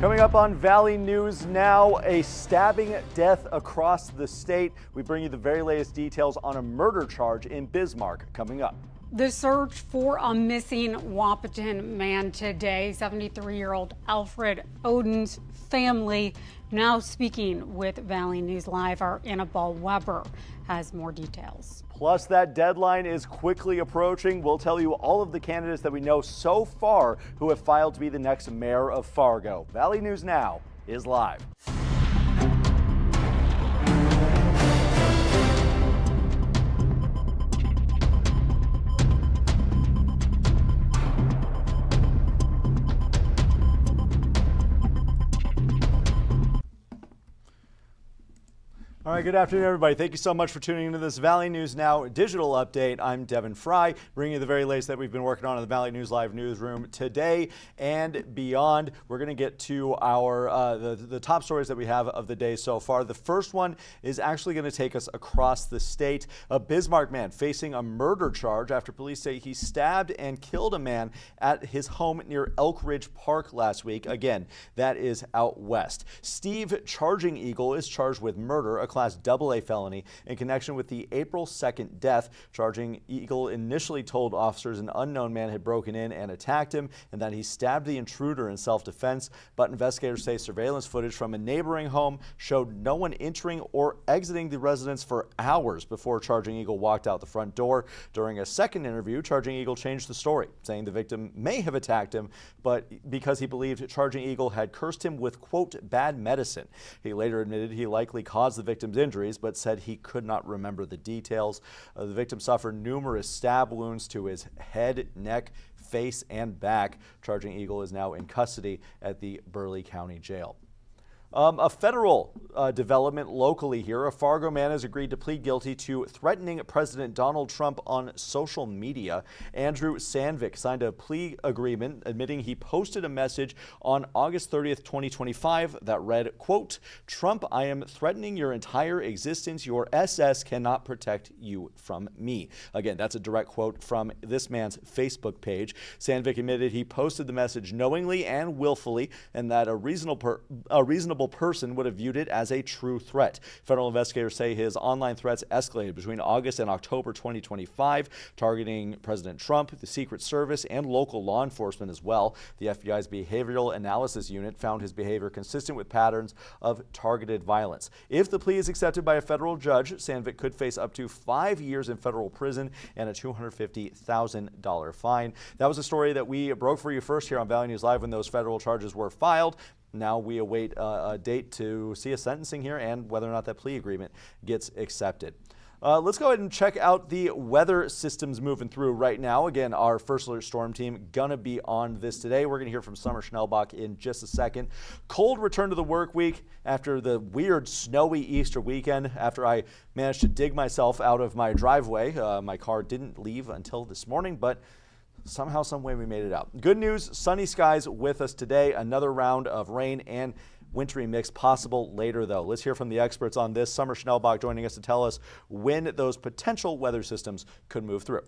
Coming up on Valley News Now, a stabbing death across the state. We bring you the very latest details on a murder charge in Bismarck coming up. The search for a missing Wahpeton man today, 73-year-old Alfred Oden's family now speaking with Valley News Live. Our Annabelle Weber has more details. Plus, that deadline is quickly approaching. We'll tell you all of the candidates that we know so far who have filed to be the next mayor of Fargo. Valley News Now is live. All right, good afternoon, everybody. Thank you so much for tuning into this Valley News Now digital update. I'm Devin Fry, bringing you the very latest that we've been working on in the Valley News Live newsroom today and beyond. We're going to get to our the top stories that we have of the day so far. The first one is actually going to take us across the state. A Bismarck man facing a murder charge after police say he stabbed and killed a man at his home near Elk Ridge Park last week. Again, that is out west. Steve Charging Eagle is charged with murder, a Class AA felony, in connection with the April 2nd death. Charging Eagle initially told officers an unknown man had broken in and attacked him and that he stabbed the intruder in self-defense, but investigators say surveillance footage from a neighboring home showed no one entering or exiting the residence for hours before Charging Eagle walked out the front door. During a second interview, Charging Eagle changed the story, saying the victim may have attacked him, but because he believed Charging Eagle had cursed him with, quote, bad medicine. He later admitted he likely caused the victim's injuries, but said he could not remember the details. The victim suffered numerous stab wounds to his head, neck, face, and back. Charging Eagle is now in custody at the Burleigh County Jail. A federal development locally here. A Fargo man has agreed to plead guilty to threatening President Donald Trump on social media. Andrew Sandvik signed a plea agreement admitting he posted a message on August 30th, 2025 that read, quote, "Trump, I am threatening your entire existence. Your SS cannot protect you from me." Again, that's a direct quote from this man's Facebook page. Sandvik admitted he posted the message knowingly and willfully, and that a reasonable person would have viewed it as a true threat. Federal investigators say his online threats escalated between August and October 2025, targeting President Trump, the Secret Service, and local law enforcement as well. The FBI's Behavioral Analysis Unit found his behavior consistent with patterns of targeted violence. If the plea is accepted by a federal judge, Sandvik could face up to 5 years in federal prison and a $250,000 fine. That was a story that we broke for you first here on Valley News Live when those federal charges were filed. Now we await a date to see a sentencing here and whether or not that plea agreement gets accepted. Let's go ahead and check out the weather systems moving through right now. Again, our First Alert Storm team gonna be on this today. We're gonna hear from Summer Schnellbach in just a second. Cold return to the work week after the weird snowy Easter weekend. After I managed to dig myself out of my driveway, my car didn't leave until this morning, but somehow, some way we made it out. Good news, sunny skies with us today. Another round of rain and wintry mix possible later, though. Let's hear from the experts on this. Summer Schnellbach joining us to tell us when those potential weather systems could move through.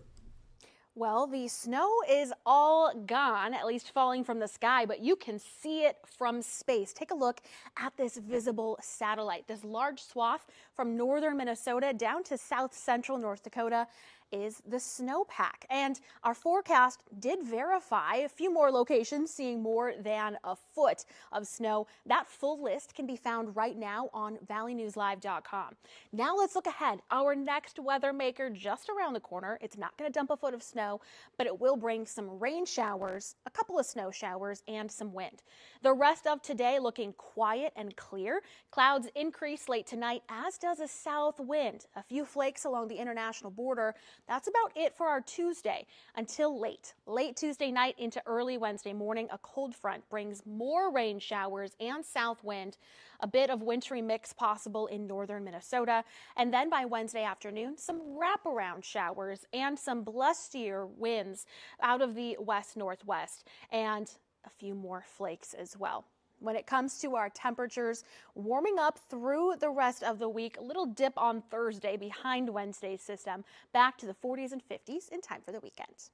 Well, the snow is all gone, at least falling from the sky, but you can see it from space. Take a look at this visible satellite. This large swath from northern Minnesota down to south central North Dakota is the snowpack. And our forecast did verify a few more locations seeing more than a foot of snow. That full list can be found right now on valleynewslive.com. Now let's look ahead. Our next weather maker just around the corner. It's not going to dump a foot of snow, but it will bring some rain showers, a couple of snow showers, and some wind. The rest of today looking quiet and clear. Clouds increase late tonight, as does a south wind. A few flakes along the international border. That's about it for our Tuesday until late Tuesday night into early Wednesday morning. A cold front brings more rain showers and south wind, a bit of wintry mix possible in northern Minnesota. And then by Wednesday afternoon, some wraparound showers and some blustier winds out of the west-northwest and a few more flakes as well. When it comes to our temperatures, warming up through the rest of the week, a little dip on Thursday behind Wednesday's system, back to the 40s and 50s in time for the weekend.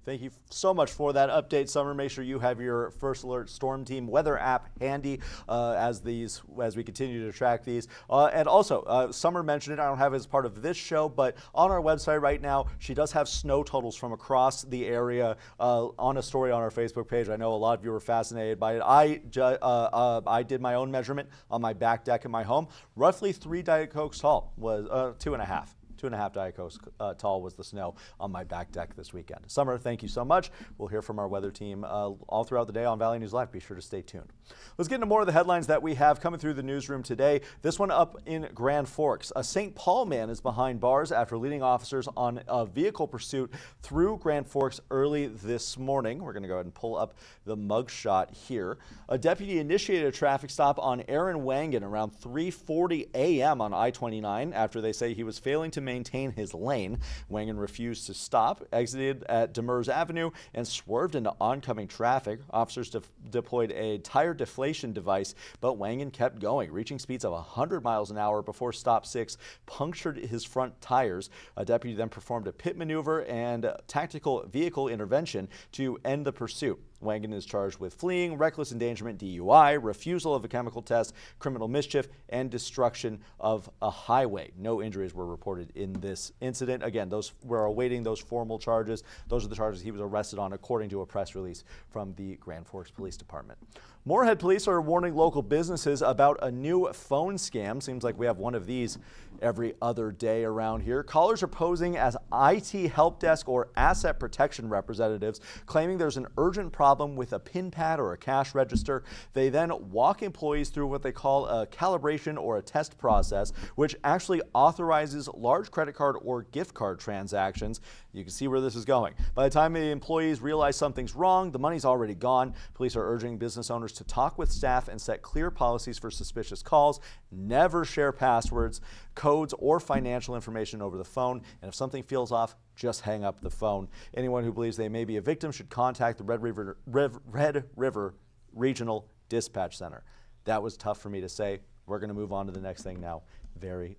Thank you so much for that update, Summer. Make sure you have your First Alert Storm Team weather app handy as we continue to track these. And also, Summer mentioned it. I don't have it as part of this show, but on our website right now, she does have snow totals from across the area on a story on our Facebook page. I know a lot of you were fascinated by it. I did my own measurement on my back deck in my home. Roughly 3 Diet Cokes tall was 2.5. 2.5 Diet Cokes tall was the snow on my back deck this weekend. Summer, thank you so much. We'll hear from our weather team all throughout the day on Valley News Live. Be sure to stay tuned. Let's get into more of the headlines that we have coming through the newsroom today. This one up in Grand Forks. A St. Paul man is behind bars after leading officers on a vehicle pursuit through Grand Forks early this morning. We're going to go ahead and pull up the mugshot here. A deputy initiated a traffic stop on Aaron Wangan around 3:40 a.m. on I-29 after they say he was failing to maintain his lane. Wangan refused to stop, exited at Demers Avenue, and swerved into oncoming traffic. Officers deployed a tire deflation device, but Wangan kept going, reaching speeds of 100 miles an hour before stop 6 punctured his front tires. A deputy then performed a pit maneuver and tactical vehicle intervention to end the pursuit. Wangan is charged with fleeing, reckless endangerment, DUI, refusal of a chemical test, criminal mischief, and destruction of a highway. No injuries were reported in this incident. Again, we're awaiting those formal charges. Those are the charges he was arrested on, according to a press release from the Grand Forks Police Department. Moorhead police are warning local businesses about a new phone scam. Seems like we have one of these every other day around here. Callers are posing as IT help desk or asset protection representatives, claiming there's an urgent problem with a PIN pad or a cash register. They then walk employees through what they call a calibration or a test process, which actually authorizes large credit card or gift card transactions. You can see where this is going. By the time the employees realize something's wrong, the money's already gone. Police are urging business owners to talk with staff and set clear policies for suspicious calls. Never share passwords, codes, or financial information over the phone. And if something feels off, just hang up the phone. Anyone who believes they may be a victim should contact the Red River Regional Dispatch Center. That was tough for me to say. We're going to move on to the next thing now very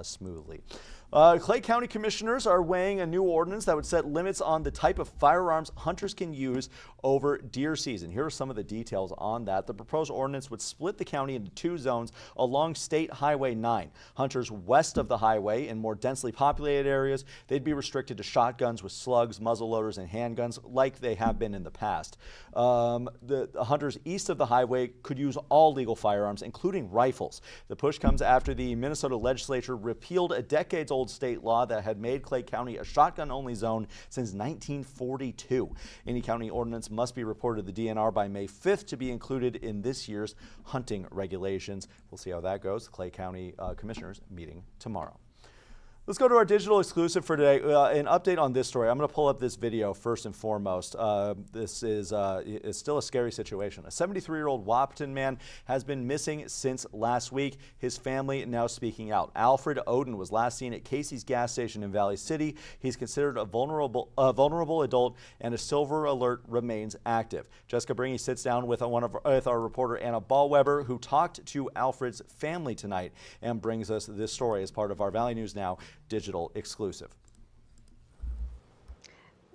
smoothly. Clay County commissioners are weighing a new ordinance that would set limits on the type of firearms hunters can use over deer season. Here are some of the details on that. The proposed ordinance would split the county into 2 zones along State Highway 9. Hunters west of the highway in more densely populated areas, they'd be restricted to shotguns with slugs, muzzleloaders, and handguns like they have been in the past. The hunters east of the highway could use all legal firearms, including rifles. The push comes after the Minnesota legislature repealed a decades-old state law that had made Clay County a shotgun-only zone since 1942. Any county ordinance must be reported to the DNR by May 5th to be included in this year's hunting regulations. We'll see how that goes. The Clay County commissioners meeting tomorrow. Let's go to our digital exclusive for today. An update on this story. I'm going to pull up this video first and foremost. This is still a scary situation. A 73-year-old Wahpeton man has been missing since last week. His family now speaking out. Alfred Oden was last seen at Casey's gas station in Valley City. He's considered a vulnerable adult, and a silver alert remains active. Jessica Bringy sits down with our reporter Anna Ballweber, who talked to Alfred's family tonight and brings us this story as part of our Valley News Now digital exclusive.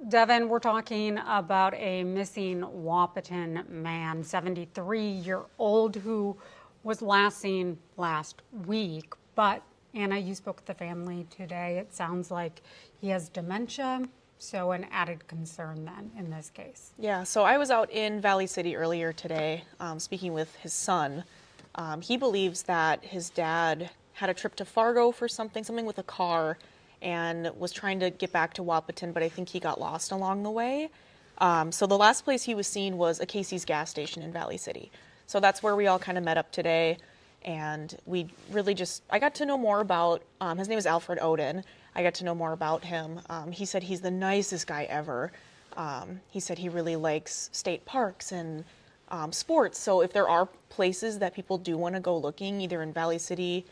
Devin, we're talking about a missing Wahpeton man, 73-year-old, who was last seen last week. But Anna, you spoke with the family today. It sounds like he has dementia, so an added concern then in this case. Yeah, so I was out in Valley City earlier today speaking with his son. He believes that his dad had a trip to Fargo for something with a car, and was trying to get back to Wahpeton, but I think he got lost along the way. So the last place he was seen was a Casey's gas station in Valley City. So that's where we all kind of met up today, and we really I got to know more about, his name is Alfred Oden. I got to know more about him. He said he's the nicest guy ever. He said he really likes state parks and sports. So if there are places that people do want to go looking, either in Valley City,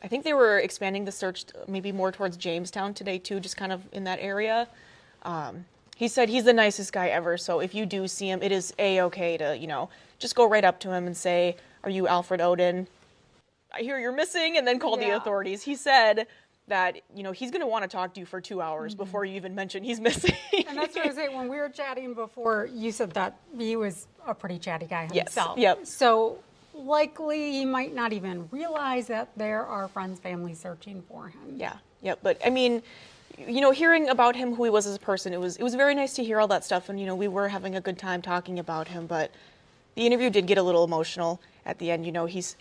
I think they were expanding the search maybe more towards Jamestown today too, just kind of in that area. He said he's the nicest guy ever, so if you do see him, it is A-okay to, just go right up to him and say, "Are you Alfred Oden? I hear you're missing," and then call the authorities. He said that, you know, he's going to want to talk to you for 2 hours before you even mention he's missing. And that's what I was saying, when we were chatting before, you said that he was a pretty chatty guy himself. Yes, yep. So likely he might not even realize that there are friends, family searching for him. Yeah, yep. But I mean, you know, hearing about him, who he was as a person, it was very nice to hear all that stuff. And, you know, we were having a good time talking about him, but the interview did get a little emotional at the end. You know, he's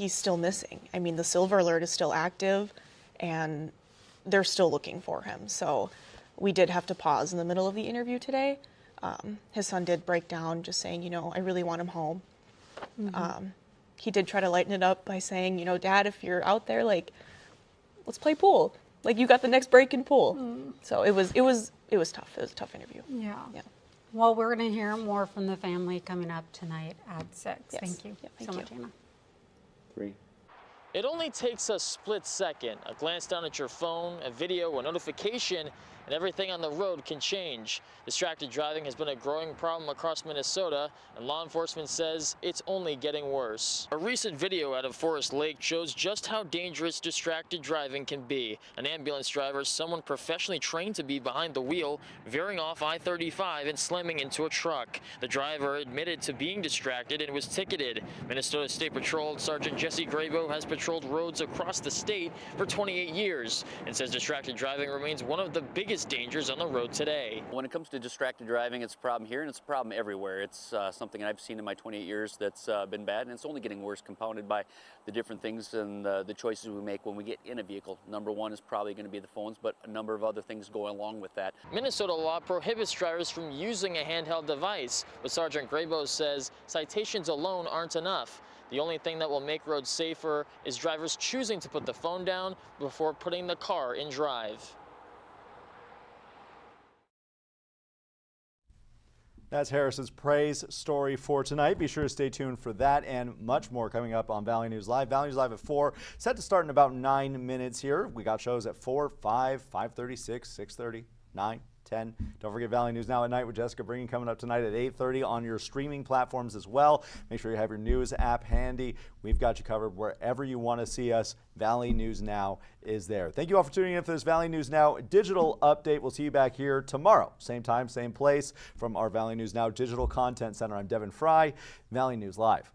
still missing. I mean, the silver alert is still active, and they're still looking for him. So we did have to pause in the middle of the interview today. His son did break down, just saying, you know, I really want him home. He did try to lighten it up by saying, you know, Dad, if you're out there, like, let's play pool. Like, you got the next break in pool. So it was tough. It was a tough interview. Yeah. Yeah. Well, we're going to hear more from the family coming up tonight at 6. Yes. Thank you Thank so you. much, Anna. 3. It only takes a split second, a glance down at your phone, a video, a notification, and everything on the road can change. Distracted driving has been a growing problem across Minnesota, and law enforcement says it's only getting worse. A recent video out of Forest Lake shows just how dangerous distracted driving can be. An ambulance driver, someone professionally trained to be behind the wheel, veering off I-35 and slamming into a truck. The driver admitted to being distracted and was ticketed. Minnesota State Patrol Sergeant Jesse Grabo has patrolled roads across the state for 28 years and says distracted driving remains one of the biggest dangers on the road today. When it comes to distracted driving, it's a problem here and it's a problem everywhere. It's something I've seen in my 28 years that's been bad, and it's only getting worse, compounded by the different things and the choices we make when we get in a vehicle. Number one is probably going to be the phones, but a number of other things go along with that. Minnesota law prohibits drivers from using a handheld device, but Sergeant Grabo says citations alone aren't enough. The only thing that will make roads safer is drivers choosing to put the phone down before putting the car in drive. That's Harris's praise story for tonight. Be sure to stay tuned for that and much more coming up on Valley News Live. Valley News Live at 4, set to start in about 9 minutes here. We got shows at 4, 5, 5:30, 6, 6:30, 9, 10. Don't forget Valley News Now at Night with Jessica Bringing coming up tonight at 8:30 on your streaming platforms as well. Make sure you have your news app handy. We've got you covered wherever you want to see us. Valley News Now is there. Thank you all for tuning in for this Valley News Now digital update. We'll see you back here tomorrow. Same time, same place from our Valley News Now Digital Content Center. I'm Devin Fry, Valley News Live.